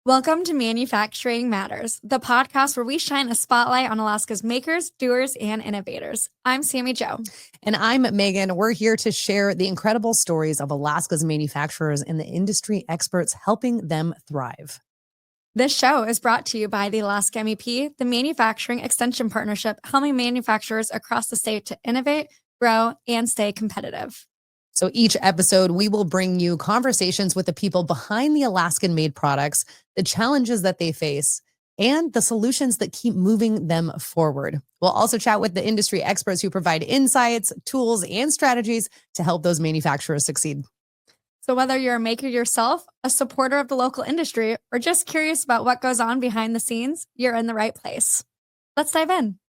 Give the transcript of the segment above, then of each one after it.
Welcome to Manufacturing Matters, the podcast where we shine a spotlight on Alaska's makers, doers, and innovators. I'm Sammy Jo. And I'm Megan. We're here to share the incredible stories of Alaska's manufacturers and the industry experts helping them thrive. This show is brought to you by the Alaska MEP, the Manufacturing Extension Partnership, helping manufacturers across the state to innovate, grow, and stay competitive. So each episode, we will bring you conversations with the people behind the Alaskan-made products, the challenges that they face, and the solutions that keep moving them forward. We'll also chat with the industry experts who provide insights, tools, and strategies to help those manufacturers succeed. So whether you're a maker yourself, a supporter of the local industry, or just curious about what goes on behind the scenes, you're in the right place. Let's dive in.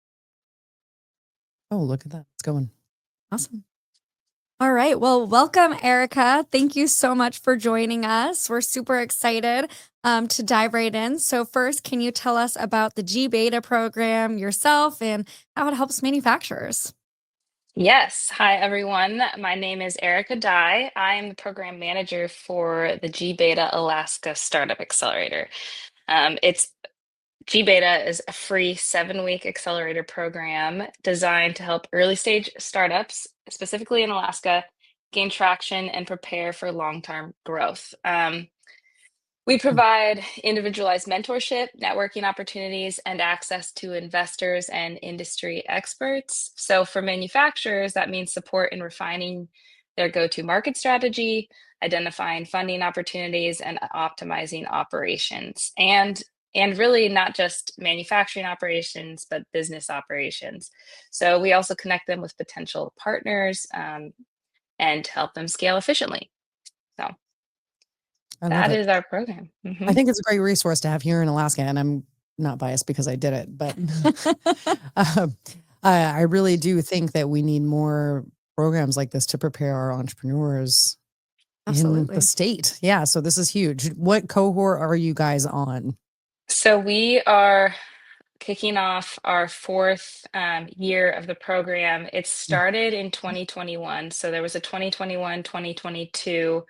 Oh, look at that. It's going. Awesome. All right. Well, welcome, Erica. Thank you so much for joining us. We're super excited to dive right in. So first, can you tell us about the gBETA program yourself and how it helps manufacturers? Yes. Hi, everyone. My name is Erica Dye. I am the program manager for the gBETA Alaska Startup Accelerator. It's gBETA is a free 7-week accelerator program designed to help early stage startups, specifically in Alaska, gain traction and prepare for long-term growth. We provide individualized mentorship, networking opportunities, and access to investors and industry experts. So for manufacturers, that means support in refining their go-to market strategy, identifying funding opportunities, and optimizing operations. And really not just manufacturing operations, but business operations. So we also connect them with potential partners and help them scale efficiently. So that is our program. I think it's a great resource to have here in Alaska, and I'm not biased because I did it, but I really do think that we need more programs like this to prepare our entrepreneurs in the state. Yeah, so this is huge. What cohort are you guys on? So we are kicking off our 4th year of the program. It started in 2021. So there was a 2021, 2022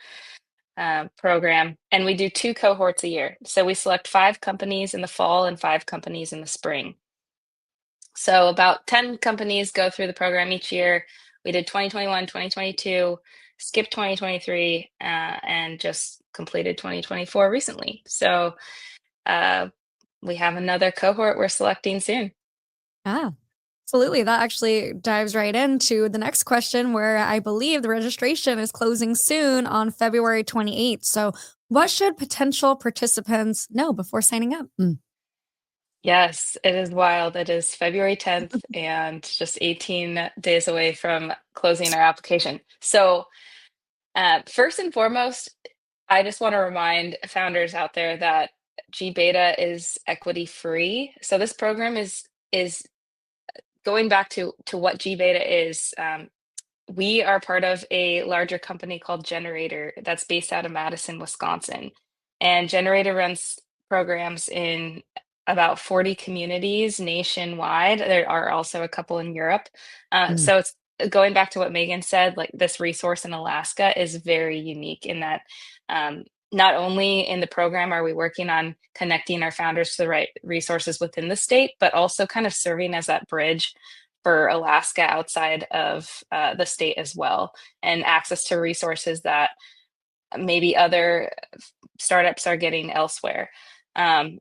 program, and we do 2 cohorts a year. So we select 5 companies in the fall and 5 companies in the spring. So about 10 companies go through the program each year. We did 2021, 2022, skipped 2023, and just completed 2024 recently. So we have another cohort we're selecting soon. Absolutely. That actually dives right into the next question, where I believe the registration is closing soon on February 28th. So what should potential participants know before signing up? Yes, it is wild. It is February 10th and just 18 days away from closing our application. So first and foremost, I just want to remind founders out there that gBETA is equity free. So this program is going back to what gBETA is. We are part of a larger company called Generator that's based out of Madison, Wisconsin. And Generator runs programs in about 40 communities nationwide. There are also a couple in Europe. So it's going back to what Megan said, like this resource in Alaska is very unique in that not only in the program are we working on connecting our founders to the right resources within the state, but also kind of serving as that bridge for Alaska outside of the state as well, and access to resources that maybe other startups are getting elsewhere. And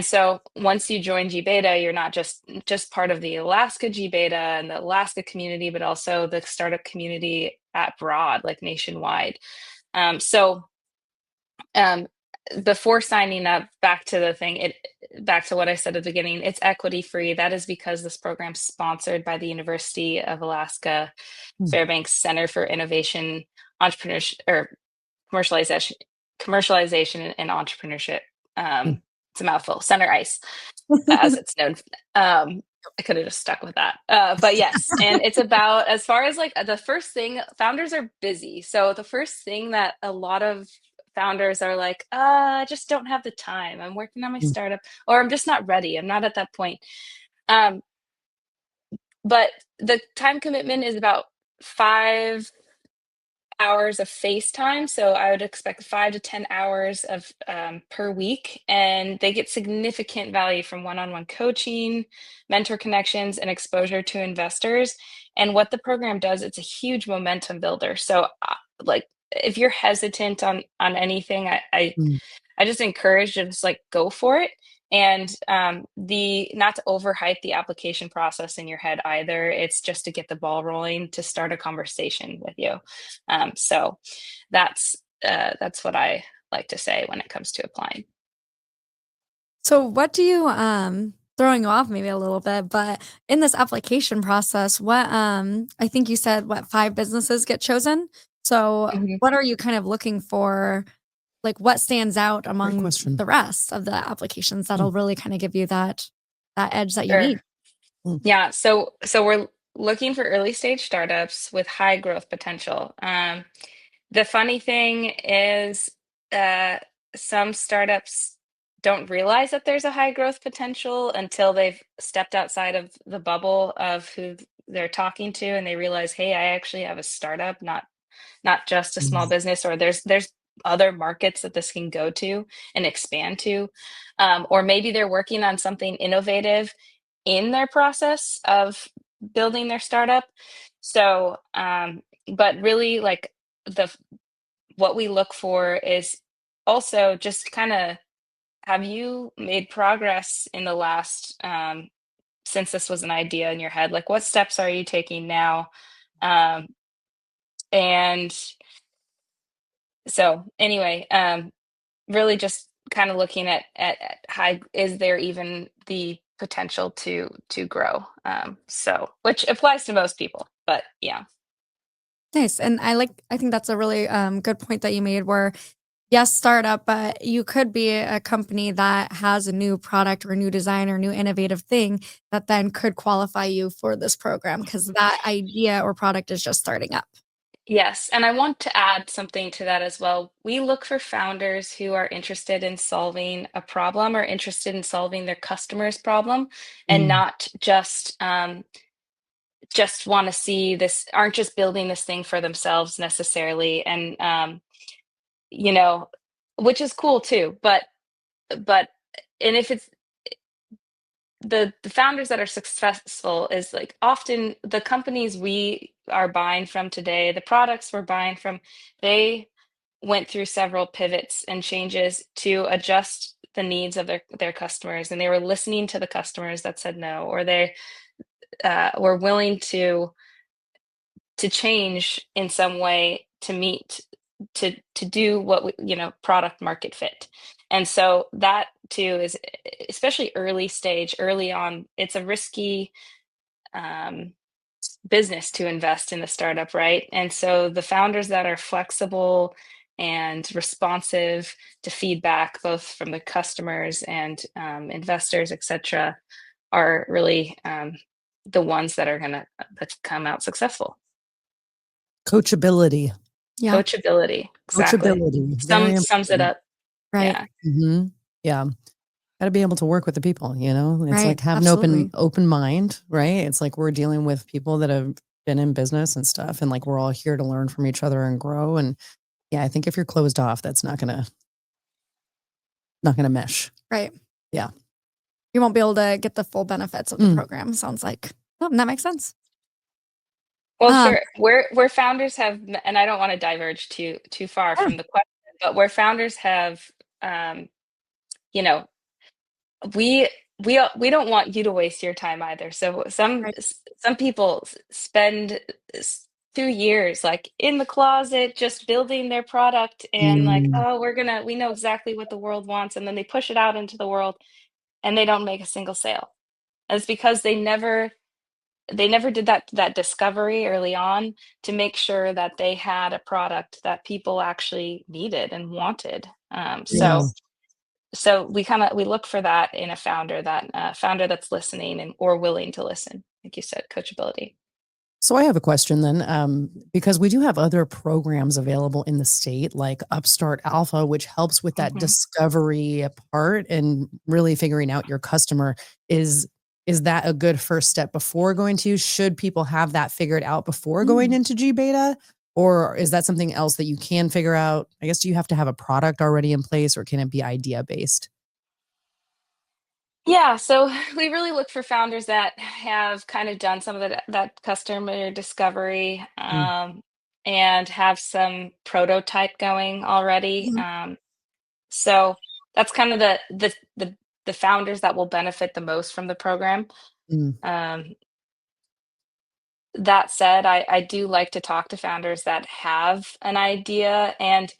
so once you join gBETA, you're not just part of the Alaska gBETA and the Alaska community, but also the startup community at broad, like nationwide. Before signing up, back to what I said at the beginning, it's equity free. That is because this program's sponsored by the University of Alaska Fairbanks Center for Innovation, Entrepreneurship, or commercialization and entrepreneurship. It's a mouthful. Center ICE, as it's known. I could have just stuck with that. But yes, and it's about, as far as like the first thing, founders are busy. So the first thing that a lot of founders are like, I just don't have the time. I'm working on my startup, or I'm just not ready. I'm not at that point. But the time commitment is about 5 hours of face time. So I would expect 5 to 10 hours of per week, and they get significant value from one-on-one coaching, mentor connections, and exposure to investors. And what the program does, it's a huge momentum builder. So, like, if you're hesitant on anything, Mm. I just encourage you to just like go for it. And the not to overhype the application process in your head either. It's just to get the ball rolling to start a conversation with you. So that's what I like to say when it comes to applying. So what do you throwing you off maybe a little bit, but in this application process, what I think you said what 5 businesses get chosen? So Mhm. what are you kind of looking for? Like what stands out Great among question. the rest of the applications Mm, that'll really kind of give you that edge that you Sure. need? mm, Yeah. So we're looking for early stage startups with high growth potential. The funny thing is, uh, some startups don't realize that there's a high growth potential until they've stepped outside of the bubble of who they're talking to, and they realize, hey, I actually have a startup, not just a small mm, business, or there's other markets that this can go to and expand to, or maybe they're working on something innovative in their process of building their startup. So, but really, like the what we look for is also just kind of, have you made progress in the last since this was an idea in your head? Like, what steps are you taking now? Um, and so, anyway, really just kind of looking at high, is there even the potential to grow? So, which applies to most people, but yeah. Nice. And I think that's a really good point that you made where yes, startup, but you could be a company that has a new product or a new design or new innovative thing that then could qualify you for this program because that idea or product is just starting up. Yes, and I want to add something to that as well. We look for founders who are interested in solving a problem or interested in solving their customer's problem, and mm. not just want to see this, aren't just building this thing for themselves necessarily. And you know, which is cool too. But and if it's the founders that are successful, is like often the companies we are buying from today, the products we're buying from, they went through several pivots and changes to adjust the needs of their customers, and they were listening to the customers that said no, or they were willing to change in some way to meet, to do what product market fit. And so that too is, especially early stage, early on, it's a risky um, business to invest in the startup, right? And so the founders that are flexible and responsive to feedback, both from the customers and investors, etc., are really the ones that are going to come out successful. Coachability. Yeah. Coachability, exactly. Coachability. Very Sums it important. up. Right. Yeah. Hmm. Yeah. Got to be able to work with the people, you know? It's Right. like have an open Absolutely. open mind, right? It's like we're dealing with people that have been in business and stuff, and like we're all here to learn from each other and grow. And yeah, I think if you're closed off, that's not gonna mesh. Right. Yeah. You won't be able to get the full benefits of the Mm. program, sounds like. Oh, that makes sense. Well, Um, sure. Where founders have, and I don't want to diverge too far yeah, from the question, but where founders have, um, you know, we we don't want you to waste your time either. So right. some people spend 2 years like in the closet just building their product, and like, Mm. oh, we know exactly what the world wants, and then they push it out into the world and they don't make a single sale. And it's because they never did that discovery early on to make sure that they had a product that people actually needed and wanted. Yeah. So we look for that in a founder, that founder that's listening and or willing to listen, like you said, coachability. So I have a question then, because we do have other programs available in the state, like Upstart Alpha, which helps with that Mhm. discovery part and really figuring out your customer. Is is that a good first step before going to? Should people have that figured out before going Mm. into gBETA? Or is that something else that you can figure out? I guess, do you have to have a product already in place, or can it be idea based? Yeah, so we really look for founders that have kind of done some of that customer discovery, Mm, and have some prototype going already. Mhm. So that's kind of the founders that will benefit the most from the program. mm, Um, that said, I do like to talk to founders that have an idea, and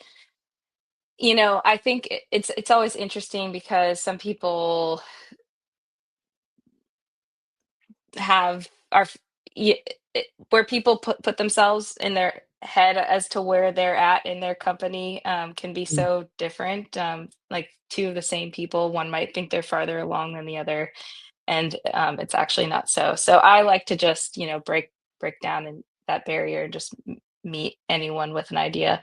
I think it's always interesting because some people have are f- y- where people put themselves in their head as to where they're at in their company, can be mm, so different. Like two of the same people, one might think they're farther along than the other, and it's actually not so. So I like to just break down that barrier and just meet anyone with an idea.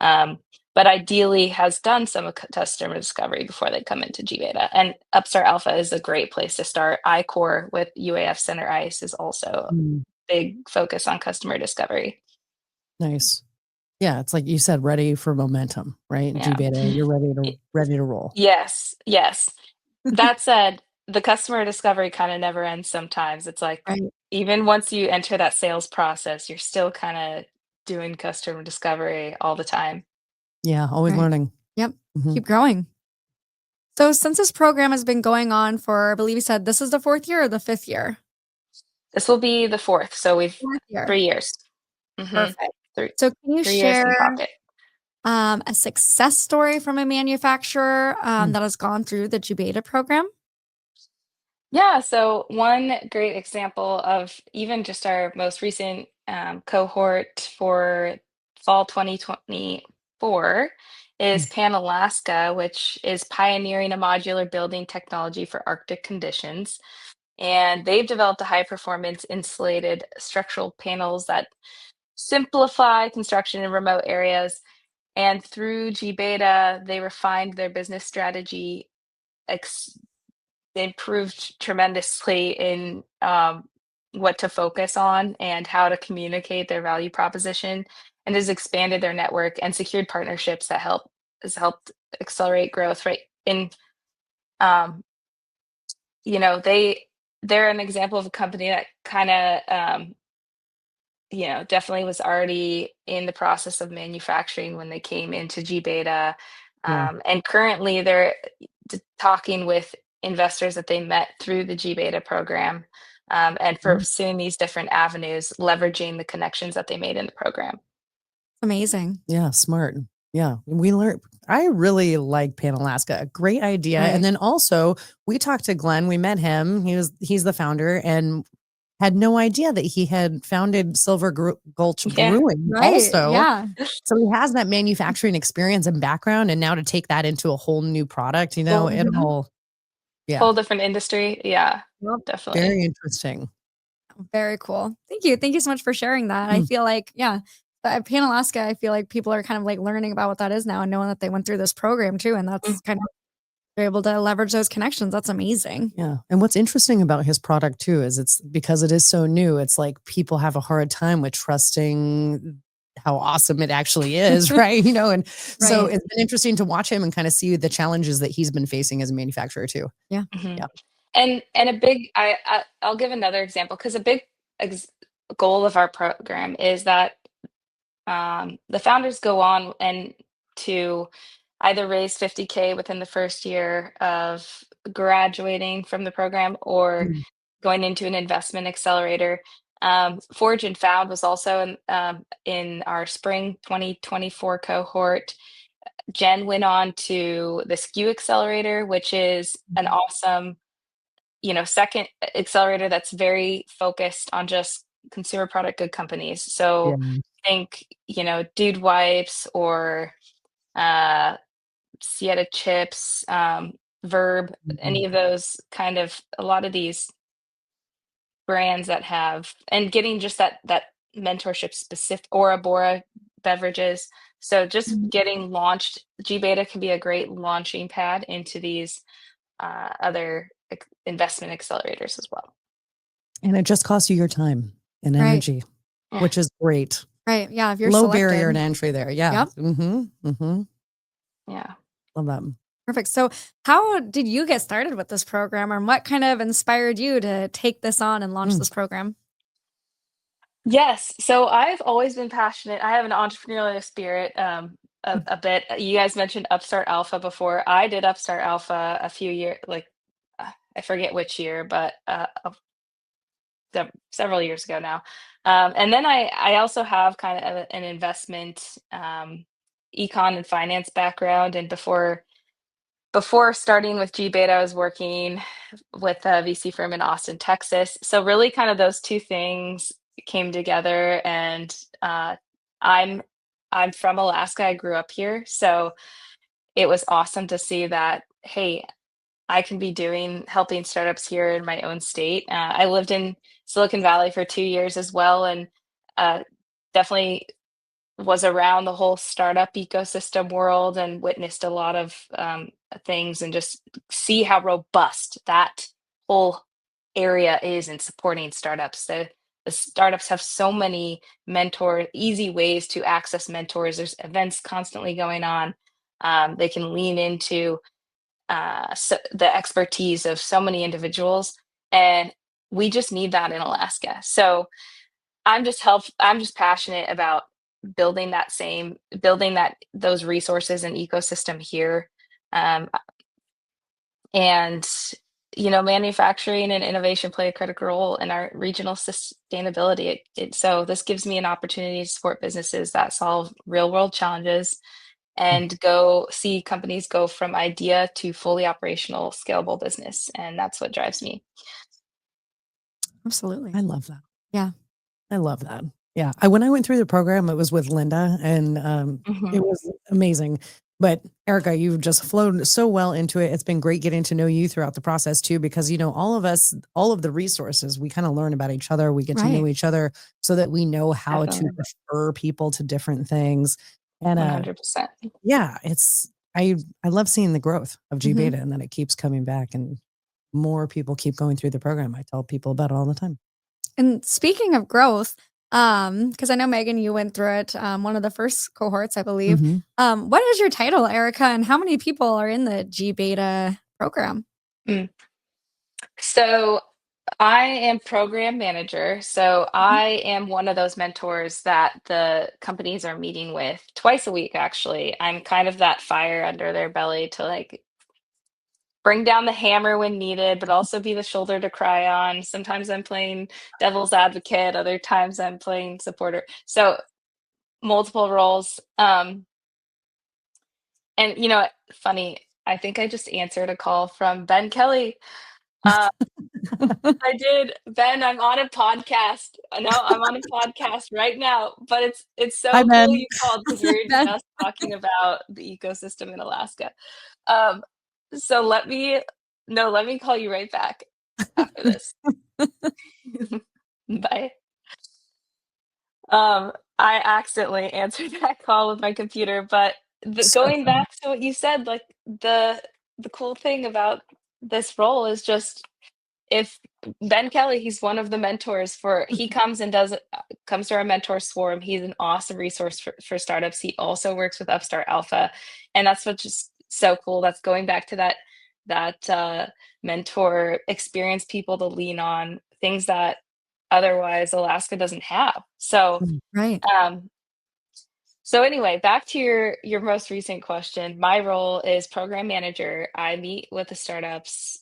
Um, but ideally has done some customer discovery before they come into gBETA. And Upstart Alpha is a great place to start. iCore with UAF Center ICE is also mm. big focus on customer discovery. Nice. Yeah, it's like you said, ready for momentum, right? Yeah. G beta, you're Y- ready to roll. Yes, yes. That said, the customer discovery kind of never ends sometimes. It's like Right. even once you enter that sales process, you're still kind of doing customer discovery all the time. Yeah, always Right. learning. Yep. Mhm. Keep growing. So since this program has been going on for, I believe you said this is the fourth year or the fifth year? This will be the fourth, so we've Fourth year. 3 years. Mhm. Perfect. Three So can you 3 years in share pocket. a success story from a manufacturer Mm, that has gone through the gBETA program? Yeah, so one great example of even just our most recent cohort for fall 2024 mm, is Pan Alaska, which is pioneering a modular building technology for Arctic conditions. And they've developed a high performance insulated structural panels that simplify construction in remote areas. And through gBETA, they refined their business strategy, they improved tremendously in what to focus on and how to communicate their value proposition, and has expanded their network and secured partnerships that has helped accelerate growth. Right, and um, they're an example of a company that kind of definitely was already in the process of manufacturing when they came into gBETA. yeah. And currently they're talking with investors that they met through the gBETA program, and Mhm. pursuing these different avenues, leveraging the connections that they made in the program. Amazing. Yeah, smart. Yeah, we learned. I really like Pan Alaska. Great idea. And Right. then also, we talked to Glenn. We met him. He's the founder, and had no idea that he had founded Gulch Yeah. Brewing Right. also. Yeah. So he has that manufacturing experience and background, and now to take that into a whole new product, Whole, it Mhm. all, yeah, whole different industry. Yeah, Yep. definitely. very interesting. Very cool. Thank you. Thank you so much for sharing that. I Mm, feel like, yeah, Pan Alaska, I feel like people are kind of like learning about what that is now and knowing that they went through this program too. And that's kind of, they're able to leverage those connections. That's amazing. yeah. And what's interesting about his product too is it's because it is so new, it's like people have a hard time with trusting how awesome it actually is, right? And so Right. it's been interesting to watch him and kind of see the challenges that he's been facing as a manufacturer too. Yeah. Mhm. Yeah. And a big I'll give another example because a big ex- goal of our program is that the founders go on and to either raise 50K within the first year of graduating from the program or Mm, going into an investment accelerator. Forge and Found was also in our spring 2024 cohort. Jen went on to the SKU accelerator, which is an mhm. awesome, second accelerator that's very focused on just consumer product good companies. Yeah. So think, Dude Wipes or uh, Sieta Chips, Verb, Mhm. any of those kind of a lot of these brands that have and getting just that mentorship specific Ora Bora beverages. So just Mhm. getting launched, gBETA can be a great launching pad into these other investment accelerators as well. And it just costs you your time and Right. energy, Yeah. which is great. Right. Yeah. If you're Low barrier to selected. entry there. Yeah. Yep. Yeah. Love that. Perfect. So how did you get started with this program, and what kind of inspired you to take this on and launch Mm. this program? Yes. So I've always been passionate. I have an entrepreneurial spirit, a bit. You guys mentioned Upstart Alpha before. I did Upstart Alpha a few years, like I forget which year, but several years ago now. And then I also have kind of an investment, econ and finance background. And before starting with gBETA, I was working with a VC firm in Austin, Texas. So really, kind of those two things came together. And I'm I'm from Alaska. I grew up here, so it was awesome to see that. Hey, I can be doing helping startups here in my own state. I lived in Silicon Valley for 2 years as well, and definitely was around the whole startup ecosystem world and witnessed a lot of things, and just see how robust that whole area is in supporting startups. The startups have so many easy ways to access mentors. There's events constantly going on. They can lean into the expertise of so many individuals, and we just need that in Alaska. So I'm just passionate about building that those resources and ecosystem here. Um, and manufacturing and innovation play a critical role in our regional sustainability. So this gives me an opportunity to support businesses that solve real world challenges and go see companies go from idea to fully operational scalable business, and that's what drives me. Absolutely. I love that. Yeah. I love that. Yeah. When I went through the program, it was with Linda, and Mhm. it was amazing. But Erica, you've just flowed so well into it. It's been great getting to know you throughout the process too, because all of us, all of the resources, we kind of learn about each other. We get to know Right. each other so that we know how to Definitely. refer people to different things. And 100%. yeah, I love seeing the growth of Mhm. gBETA and that it keeps coming back and more people keep going through the program. I tell people about it all the time. And speaking of growth, because I know Megan, you went through it, one of the first cohorts, I believe. Mhm. What is your title, Erica, and how many people are in the gBETA program? Mm. So I am program manager. So Mhm. I am one of those mentors that the companies are meeting with twice a week, actually. I'm kind of that fire under their belly to like bring down the hammer when needed, but also be the shoulder to cry on. Sometimes I'm playing devil's advocate, other times I'm playing supporter. So multiple roles. And funny, I think I just answered a call from Ben Kelly. Uh, I did. Ben, I'm on a podcast. No, I'm on a podcast right now, but it's Hi, so cool Ben. you called because we were Ben. just talking about the ecosystem in Alaska. Um, so let me call you right back after this. Bye. I accidentally answered that call with my computer, but So going funny. back to what you said, like the cool thing about this role is just if Ben Kelly, he's one of the mentors for he comes and comes to our mentors forum. He's an awesome resource for startups. He also works with Upstart Alpha. And that's what's just so cool. That's going back to that mentor experienced people to lean on, things that otherwise Alaska doesn't have. Right. Um, so anyway, back to your most recent question. My role is program manager. I meet with the startups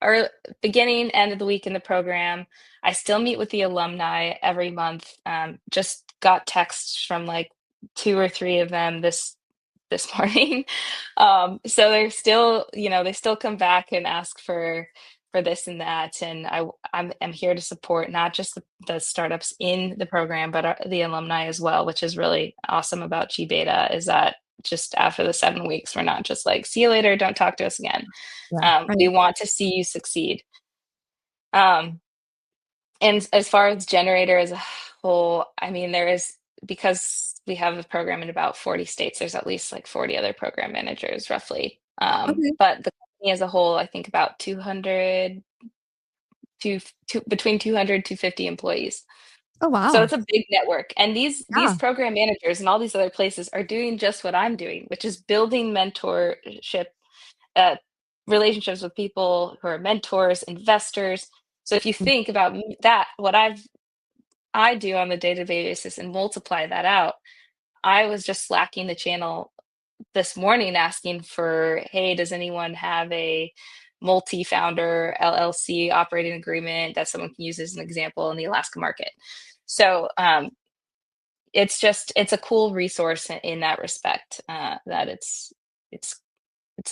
or beginning, end of the week in the program. I still meet with the alumni every month. Just got texts from like two or three of them this morning. So they're still, they still come back and ask for this and that. And I'm here to support not just the startups in the program, but the alumni as well, which is really awesome about gBETA is that just after the 7 weeks, we're not just like, see you later, don't talk to us again. Yeah. We Right. want to see you succeed. Um, and as far as generator as a whole, I mean, there is because we have a program in about 40 states, there's at least like 40 other program managers roughly. Okay. But the company as a whole, I think about 200 between 200 to 50 employees. Oh, So wow. it's a big network, and these Yeah. program managers and all these other places are doing just what I'm doing, which is building mentorship uh, relationships with people who are mentors, investors. So if you Mm. think about that, what I do on the day-to-day basis and multiply that out, I was just slacking the channel this morning asking for, hey, does anyone have a multi-founder LLC operating agreement that someone can use as an example in the Alaska market? So it's a cool resource in that respect. That it's it's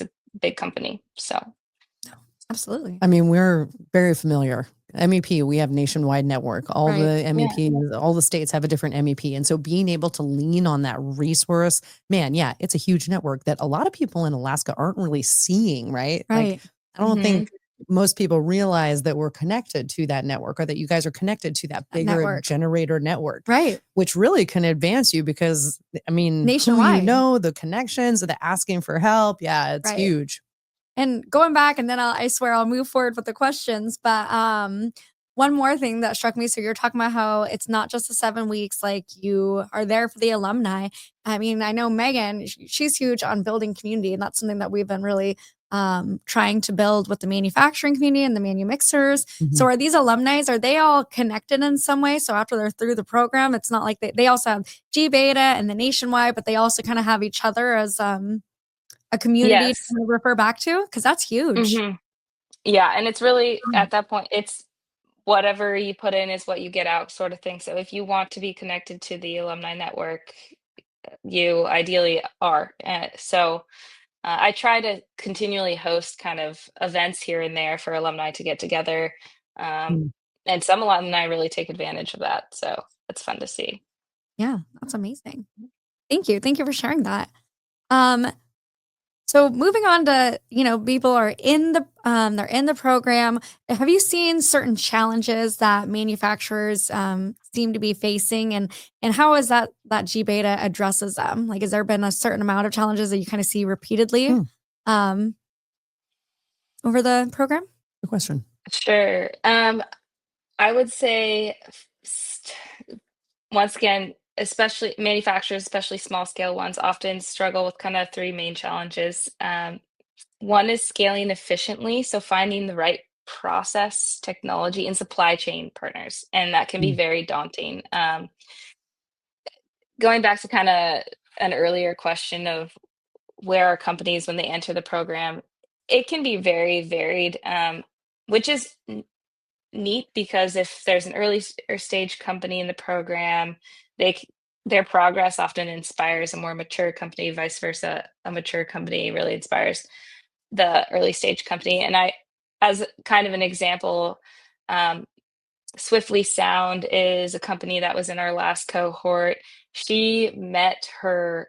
a big company. So Absolutely. I mean, we're very familiar. MEP, we have nationwide network. All Right. the yeah, MEPs, all the states have a different MEP. And so being able to lean on that resource, man, yeah, it's a huge network that a lot of people in Alaska aren't really seeing, right? Like, Right. I don't hmm think most people realize that we're connected to that network or that you guys are connected to that That bigger network. generator network, Right. which really can advance you because, I mean, who you Nationwide. know, the connections, the asking for help. Yeah, it's Right. huge. And going back, and then I swear I'll move forward with the questions. But one more thing that struck me. So you're talking about how it's not just the 7 weeks, like you are there for the alumni. I mean, I know Megan, she's huge on building community, and that's something that we've been really trying to build with the manufacturing community and the manu mixers. So Mhm. are these alumni, are they all connected in some way? So after they're through the program, it's not like they also have gBETA and the nationwide, but they also kind of have each other as a community to yes, kind of refer back to? Because that's huge. hmm yeah, and it's really Mm. at that point, it's whatever you put in is what you get out, sort of thing. So if you want to be connected to the alumni network, you ideally are. So I try to continually host kind of events here and there for alumni to get together. Um, Mm. and some alumni really take advantage of that. So it's fun to see. Yeah, that's amazing. Thank you. Thank you for sharing that. Um, so moving on to, people are in the they're in the program. Have you seen certain challenges that manufacturers seem to be facing, and how is that gBETA addresses them? Like, has there been a certain amount of challenges that you kind of see repeatedly Hmm, um over the program? good question. Sure. I would say, once again, especially manufacturers, especially small scale ones, often struggle with kind of three main challenges. One is scaling efficiently, so finding the right process, technology, and supply chain partners, and that can be Mm. very daunting. Going back to kind of an earlier question of where are companies when they enter the program, it can be very varied, which is neat because if there's an or stage company in the program, they their progress often inspires a more mature company, vice versa. A mature company really inspires the early stage company. And as kind of an example, um, Swiftly Sound is a company that was in our last cohort. She met her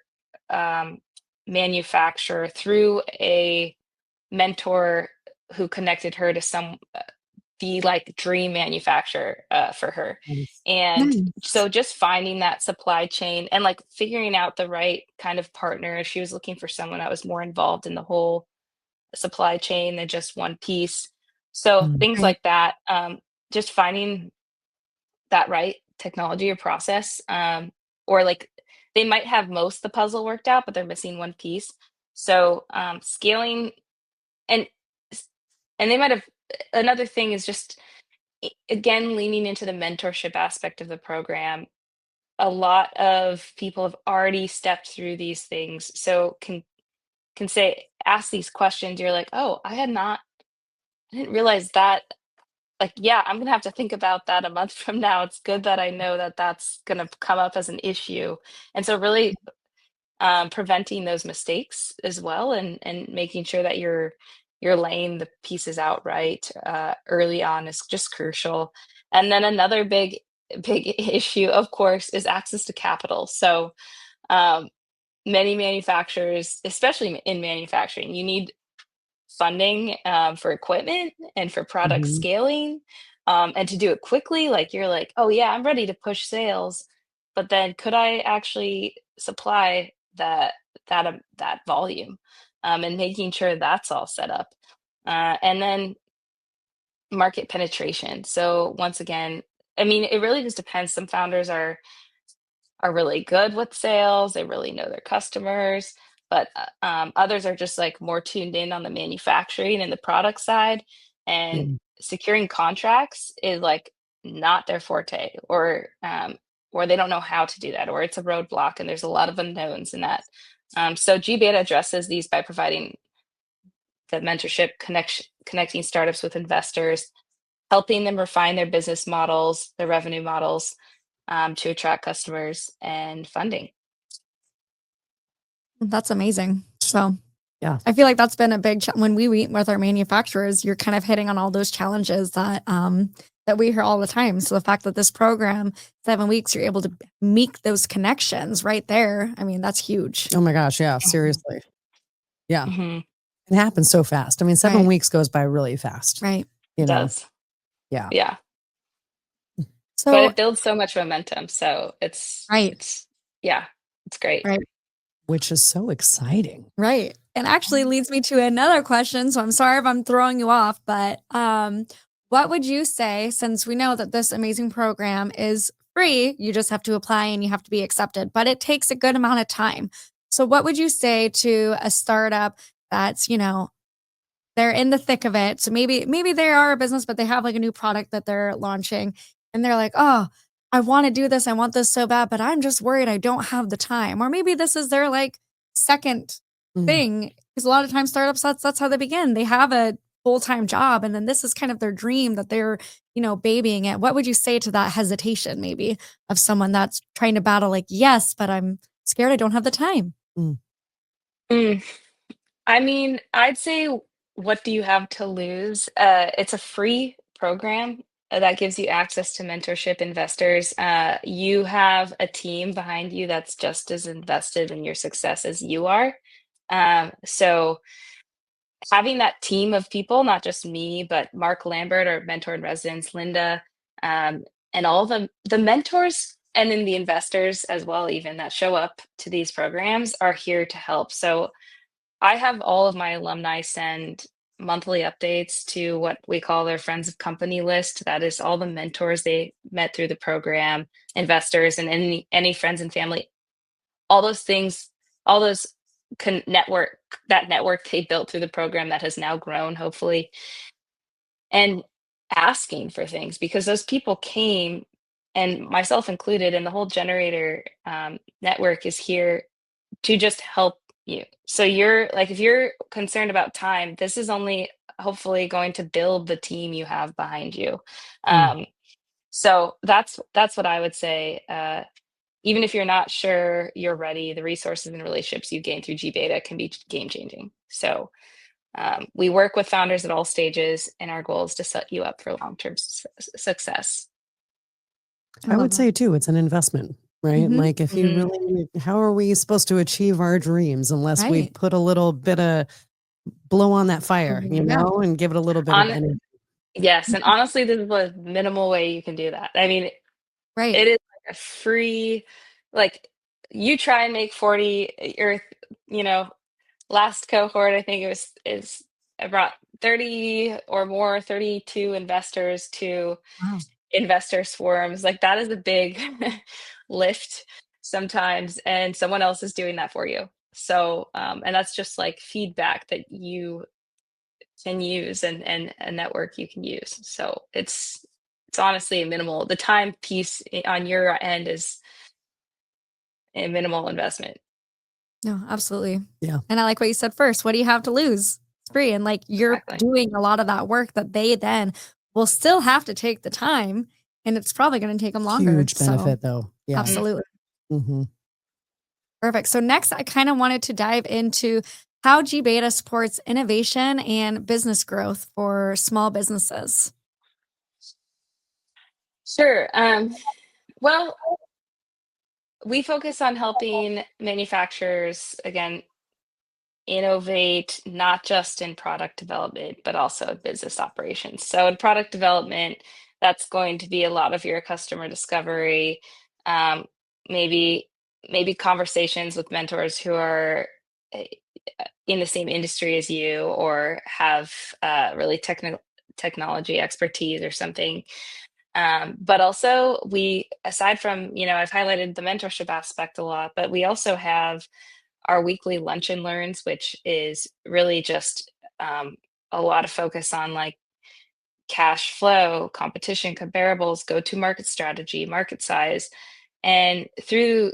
um, manufacturer through a mentor who connected her to some the like dream manufacturer for her. Nice. And Nice. so just finding that supply chain and like figuring out the right kind of partner. She was looking for someone that was more involved in the whole supply chain than just one piece. So Mm. things Right. like that, just finding that right technology or process, or like they might have most of the puzzle worked out, but they're missing one piece. So scaling and and they might have another thing is just again leaning into the mentorship aspect of the program. A lot of people have already stepped through these things, so can say ask these questions. You're like, oh, I didn't realize that. Like, yeah, I'm gonna have to think about that a month from now. It's good that I know that that's gonna come up as an issue, and so really preventing those mistakes as well, and making sure that you're laying the pieces out right early on is just crucial. And then another big issue, of course, is access to capital. So um, many manufacturers, especially in manufacturing, you need funding for equipment and for product Mhm. scaling, and to do it quickly. Like you're like, oh yeah, I'm ready to push sales, but then could I actually supply that volume, and making sure that's all set up, and then market penetration. So once again, I mean, it really just depends. Some founders are really good with sales. They really know their customers, but others are just like more tuned in on the manufacturing and the product side, and Mm. securing contracts is like not their forte, or they don't know how to do that, or it's a roadblock, and there's a lot of unknowns in that. So GBeta addresses these by providing the mentorship connecting startups with investors, helping them refine their business models, their revenue models, to attract customers and funding. That's amazing. So Yeah. I feel like that's been a big when we meet with our manufacturers, you're kind of hitting on all those challenges that we hear all the time. So the fact that this program, 7 weeks, you're able to make those connections right there. I mean, that's huge. Oh my gosh. Yeah. Mhm. Seriously. Yeah. Mhm. It happens so fast. I mean, 7 Right. weeks goes by really fast, Right. you It know? does. Yeah. Yeah. But So it builds so much momentum. So right. it's yeah, it's great. Right. Which is so exciting. Right. And actually leads me to another question. So I'm sorry if I'm throwing you off, but what would you say, since we know that this amazing program is free, you just have to apply and you have to be accepted, but it takes a good amount of time. So what would you say to a startup that's, they're in the thick of it. So maybe they are a business, but they have like a new product that they're launching and they're like, "Oh, I want to do this. I want this so bad, but I'm just worried I don't have the time." Or maybe this is their like second Mm. thing, because a lot of times startups that's how they begin. They have a full-time job and then this is kind of their dream that they're, babying it. What would you say to that hesitation maybe of someone that's trying to battle like, "Yes, but I'm scared I don't have the time." Mm. Mm. I mean, I'd say, what do you have to lose? It's a free program that gives you access to mentorship investors. You have a team behind you that's just as invested in your success as you are. So having that team of people, not just me, but Mark Lambert, our mentor in residence, Linda, and all the mentors and then the investors as well, even that show up to these programs are here to help. So I have all of my alumni send monthly updates to what we call their friends of company list. That is all the mentors they met through the program, investors, and any friends and family. All those things, all those network that network they built through the program that has now grown, hopefully, and asking for things because those people came, and myself included, and the whole generator network is here to just help you. So you're like, if you're concerned about time, this is only hopefully going to build the team you have behind you. Mm. So that's what I would say. Even if you're not sure you're ready, the resources and relationships you gain through gBETA can be game changing. So we work with founders at all stages, and our goal is to set you up for long term success. I I love would that. say too, it's an investment, right? Mhm. Like if you Mhm. really, how are we supposed to achieve our dreams unless we Right. put a little bit of blow on that fire, Yeah. and give it a little bit of On energy. Yes, and honestly, this is the minimal way you can do that. I mean, Right. it is like a free, like, you try and make 40, or, you know, last cohort, I think it was is I brought 30 or more, 32 investors to Wow. investors forums. Like, that is a big lift sometimes, and someone else is doing that for you. So, and that's just like feedback that you can use, and a network you can use. So it's honestly a minimal. The time piece on your end is a minimal investment. No, absolutely. Yeah. And I like what you said first. What do you have to lose? It's free. And like you're Exactly. doing a lot of that work that they then will still have to take the time and it's probably going to take them longer. Huge So benefit though. Yeah. Mm. absolutely. Hmm. Perfect. So next I kind of wanted to dive into how gBETA supports innovation and business growth for small businesses. Sure. Well, we focus on helping manufacturers, again, innovate not just in product development, but also in business operations. So in product development, that's going to be a lot of your customer discovery, um, maybe maybe conversations with mentors who are uh, in the same industry as you, or have really technical technology expertise or something. But also aside from, I've highlighted the mentorship aspect a lot, but we also have our weekly lunch and learns, which is really just a lot of focus on like cash flow, competition, comparables, go to market strategy, market size. And through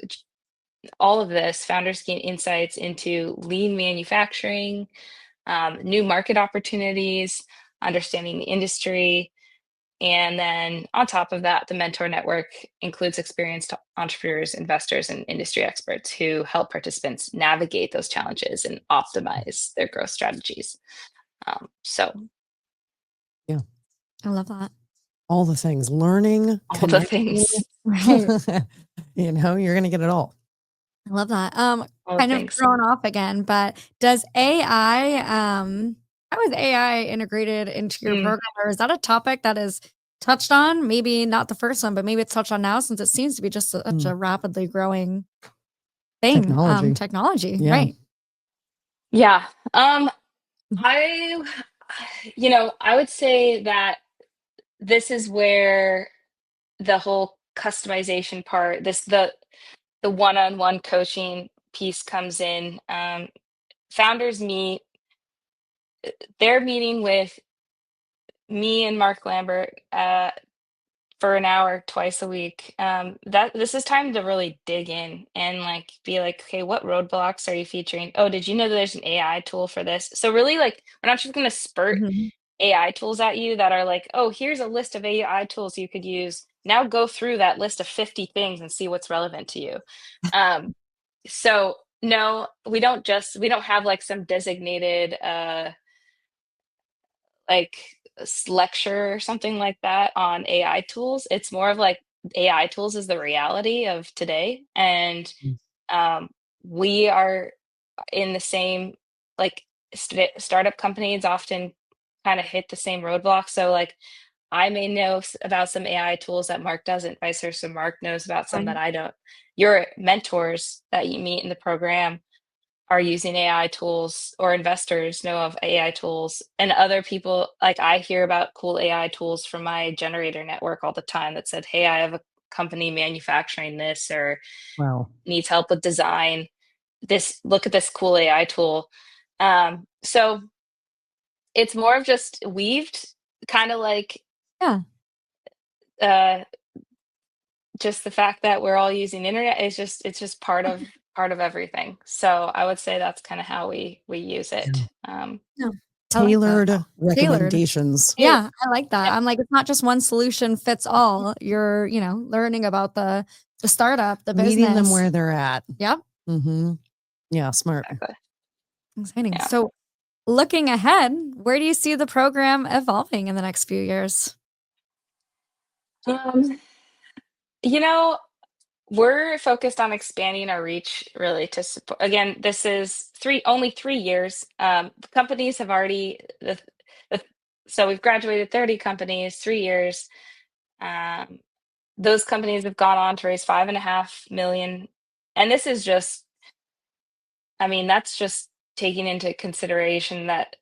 all of this, founders gain insights into lean manufacturing, new market opportunities, understanding the industry. And then on top of that, the mentor network includes experienced entrepreneurs, investors, and industry experts who help participants navigate those challenges and optimize their growth strategies. So, Yeah. I love that. All the things, learning, all the connecting, things, Right. you're going to get it all. I love that. all the Kind of things. thrown off again, but does AI, how is AI integrated into your Mm, program? Or is that a topic that is touched on? Maybe not the first one, but maybe it's touched on now since it seems to be just such a rapidly growing thing, Technology. technology, Yeah. right? yeah. I, I would say that this is where the whole customization part, the one-on-one coaching piece comes in. Founders they're meeting with me and Mark Lambert for an hour twice a week. That this is time to really dig in and like be like, okay, what roadblocks are you featuring? Oh, did you know that there's an AI tool for this? So really, like, we're not just going to spurt Mhm. AI tools at you that are like, oh, here's a list of AI tools you could use. Now go through that list of 50 things and see what's relevant to you. Um, so no, we don't have like some designated like lecture or something like that on AI tools. It's more of like AI tools is the reality of today. And Mm. we are in the same, like, startup companies often kind of hit the same roadblocks. So like I may know about some AI tools that Mark doesn't, vice versa. Mark knows about some that Right. I don't. Your mentors that you meet in the program are using AI tools, or investors know of AI tools, and other people, like, I hear about cool AI tools from my generator network all the time that said, hey, I have a company manufacturing this, or Wow. needs help with design. Look at this cool AI tool. So it's more of just weaved, kind of like Yeah. uh, just the fact that we're all using internet is just it's just part of everything. So I would say that's kind of how we use it. No, I like that. Tailored Tailored. recommendations. Taylor, Yeah, I like that. yep, I'm like, it's not just one solution fits all. You're, learning about the startup, the Meeting them business. where they're at. Yep. Mm-hmm. Yeah, smart. exactly. Exciting. Yeah. So looking ahead, where do you see the program evolving in the next few years? Um, you know, we're focused on expanding our reach really to support. Again, this is only 3 years. Companies have already the so we've graduated 30 companies, 3 years. Um, those companies have gone on to raise 5.5 million, and this is just, I mean, that's just taking into consideration that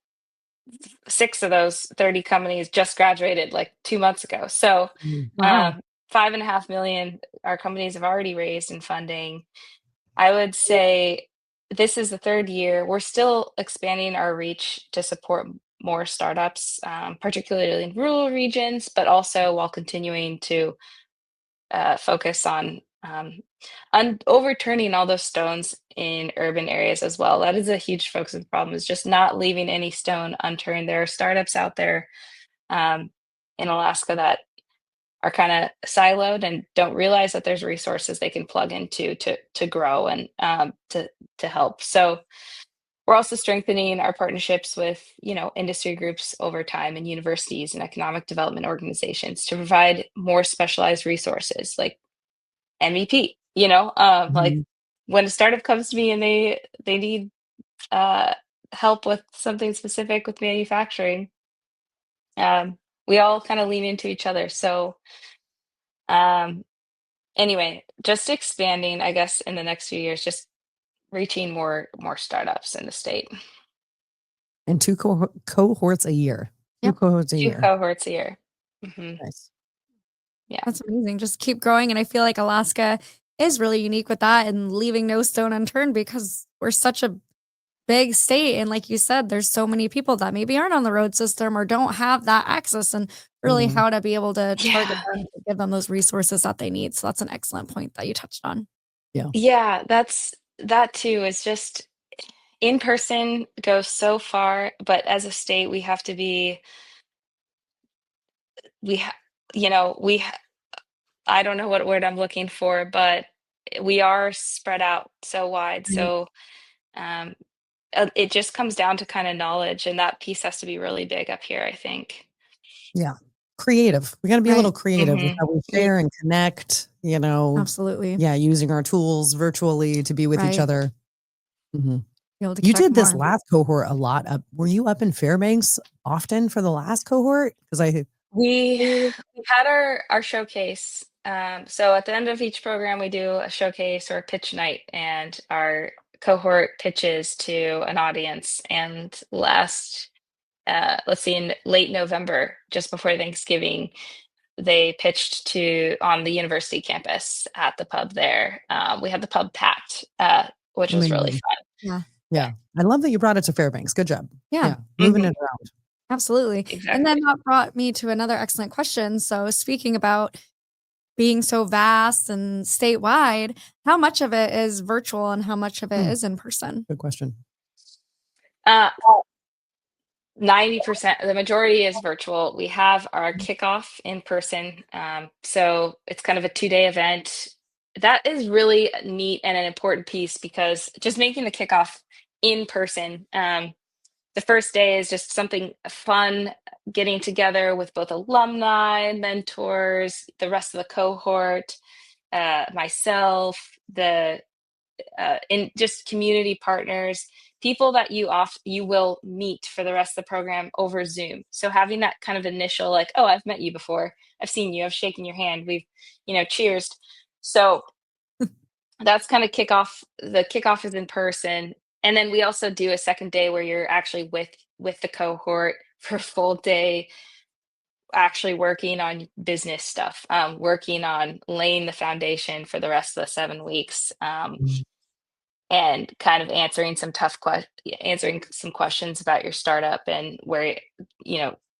6 of those 30 companies just graduated like 2 months ago. So Mm. Wow. 5.5 million our companies have already raised in funding. I would say this is the third year. We're still expanding our reach to support more startups, particularly in rural regions, but also while continuing to focus on overturning all those stones in urban areas as well. That is a huge focus of the problem, is just not leaving any stone unturned. There are startups out there um, in Alaska that are kind of siloed and don't realize that there's resources they can plug into to grow and to help. So we're also strengthening our partnerships with, industry groups over time, and universities and economic development organizations to provide more specialized resources like MVP. Like Mhm. when a startup comes to me and they need uh, help with something specific with manufacturing, we all kind of lean into each other. So um, anyway, just expanding, I guess, in the next few years, just reaching more startups in the state. And two cohorts a year. Two Yep. cohorts a Two year. cohorts a year. Hmm. Nice. Yeah. That's amazing. Just keep growing. And I feel like Alaska is really unique with that and leaving no stone unturned because we're such a big state. And like you said, there's so many people that maybe aren't on the road system or don't have that access and really Mhm. how to be able to target Yeah. them to give them those resources that they need. So that's an excellent point that you touched on. Yeah. Yeah, that too is just in person goes so far, but as a state, we have to be we ha you know, we ha I don't know what word I'm looking for, but we are spread out so wide. Right. So, um, it just comes down to kind of knowledge, and that piece has to be really big up here, I think. Yeah. Creative. We gotta be a little Right. creative with Mhm. how we Yeah, share and connect, absolutely. yeah, using our tools virtually to be with each Right. other. Mhm. Be able to You connect did this more. last cohort a lot up were you up in Fairbanks often for the last cohort? Because I We we had our showcase. So at the end of each program, we do a showcase or a pitch night, and our cohort pitches to an audience. And let's see, in late November, just before Thanksgiving, they pitched to on the university campus at the pub there. We had the pub packed, which was really amazing. fun. Yeah. Yeah. Yeah. I love that you brought it to Fairbanks. Good job. Yeah. Yeah. Moving Mhm. it around. Absolutely. And then Exactly. that brought me to another excellent question. So, speaking about being so vast and statewide, how much of it is virtual and how much of it Hmm, is in person? good question. Uh, 90%, the majority is virtual. We have our kickoff in person. So it's kind of a 2-day event. That is really neat and an important piece because just making the kickoff in person. The first day is just something fun, getting together with both alumni, mentors, the rest of the cohort, myself, the in just community partners, people that you will meet for the rest of the program over Zoom. So having that kind of initial like, oh, I've met you before, I've seen you, I've shaken your hand, we've cheersed. So that's kind of kickoff. The kickoff is in person, and then we also do a second day where you're actually with the cohort for a full day, actually working on business stuff, working on laying the foundation for the rest of the 7 weeks. Mm, And kind of answering some questions about your startup and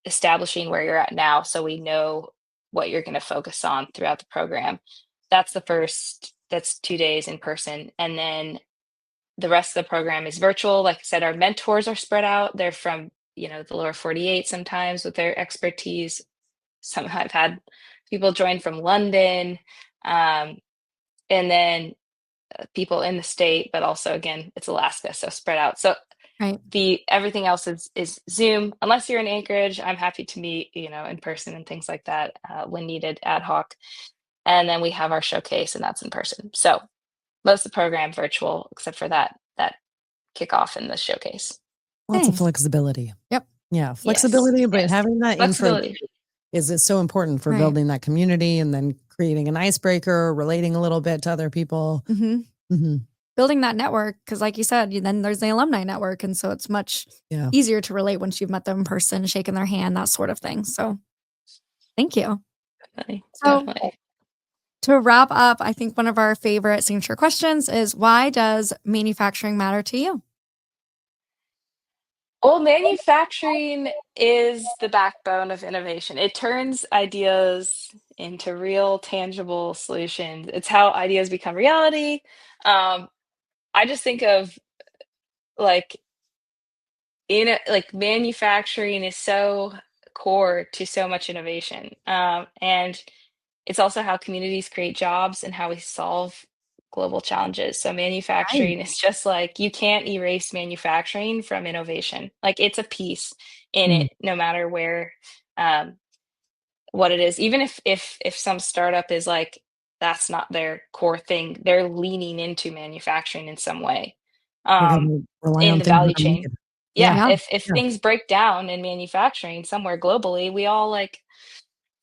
establishing where you're at now so we know what you're going to focus on throughout the program. That's 2 days in person, and then the rest of the program is virtual. Like I said, our mentors are spread out. They're from the lower 48 sometimes with their expertise. Some I've had people join from London, um, and then people in the state, but also again, it's Alaska, so spread out. So Right. the everything else is Zoom. Unless you're in Anchorage, I'm happy to meet, in person and things like that when needed, ad hoc. And then we have our showcase, and that's in person. So most of the program virtual, except for that kickoff and the showcase. lots of Nice. flexibility. Yep. Yeah, Yes, flexibility, but yes, having that intro flexibility. is so important for Right. building that community and then creating an icebreaker, relating a little bit to other people. Hmm. Mhm. Building that network, because like you said, then there's the alumni network. And so it's much Yeah. easier to relate once you've met them in person, shaken their hand, that sort of thing. So thank you. Definitely, So definitely. to wrap up, I think one of our favorite signature questions is why does manufacturing matter to you? Well, manufacturing is the backbone of innovation. It turns ideas into real, tangible solutions. It's how ideas become reality. Um, I just think of like like manufacturing is so core to so much innovation, and it's also how communities create jobs and how we solve global challenges. So Right. manufacturing is just like you can't erase manufacturing from innovation. Like it's a piece in Mm, it, no matter um, what it is. Even if some startup is like that's not their core thing, they're leaning into manufacturing in some way we're um, gonna rely in on the things value that are chain. needed. Yeah, Yeah, Yeah. if yeah, things break down in manufacturing somewhere globally, we all like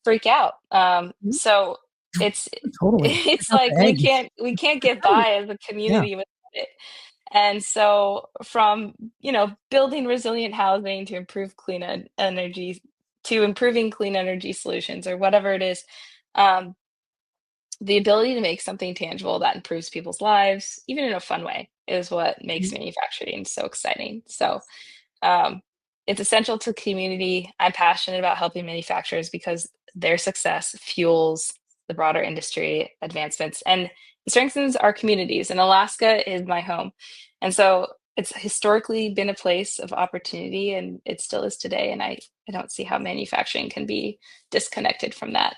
freak out. Mhm. So it's totally. Pick it's out like the egg. we can't get Right. by as a Yeah. community without it. And so from, building resilient housing to improve clean energy to improving clean energy solutions or whatever it is, Um, the ability to make something tangible that improves people's lives, even in a fun way, is what makes manufacturing so exciting. So um, it's essential to community. I'm passionate about helping manufacturers because their success fuels the broader industry advancements and strengthens our communities. And Alaska is my home. And so it's historically been a place of opportunity and it still is today. And I don't see how manufacturing can be disconnected from that.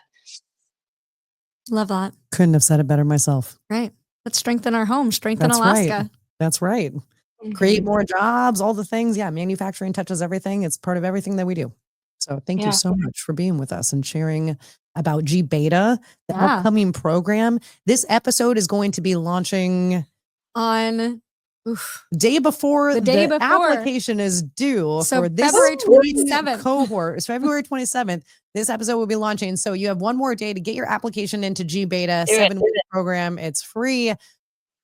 Love that. Couldn't have said it better myself. Right. Let's strengthen our home, strengthen That's Alaska. right. That's right. Create more jobs, all the things. Yeah, manufacturing touches everything. It's part of everything that we do. So thank you so much for being with us and sharing about gBETA, the upcoming program. This episode is going to be launching on day before the application is due for this February 27th cohort. It's February 27th. This episode will be launching. So you have one more day to get your application into gBETA, 7-week program. It's free.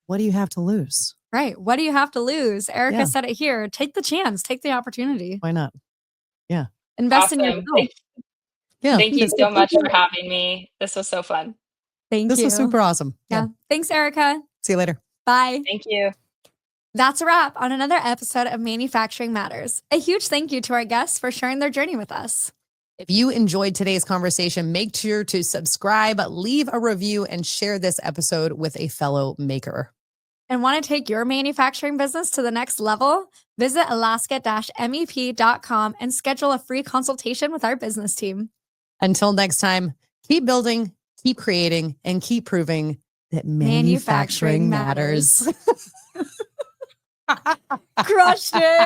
What do you have to lose? Right. What do you have to lose? Erica said it here. Take the chance. Take the opportunity. Why not? Yeah. Invest in yourself. Thank you so much for having me. This was so fun. This was super awesome. Yeah. Thanks, Erica. See you later. Bye. Thank you. That's a wrap on another episode of Manufacturing Matters. A huge thank you to our guests for sharing their journey with us. If you enjoyed today's conversation, make sure to subscribe, leave a review, and share this episode with a fellow maker. And want to take your manufacturing business to the next level? Visit alaska-mep.com and schedule a free consultation with our business team. Until next time, keep building, keep creating, and keep proving that manufacturing matters. Crushed it.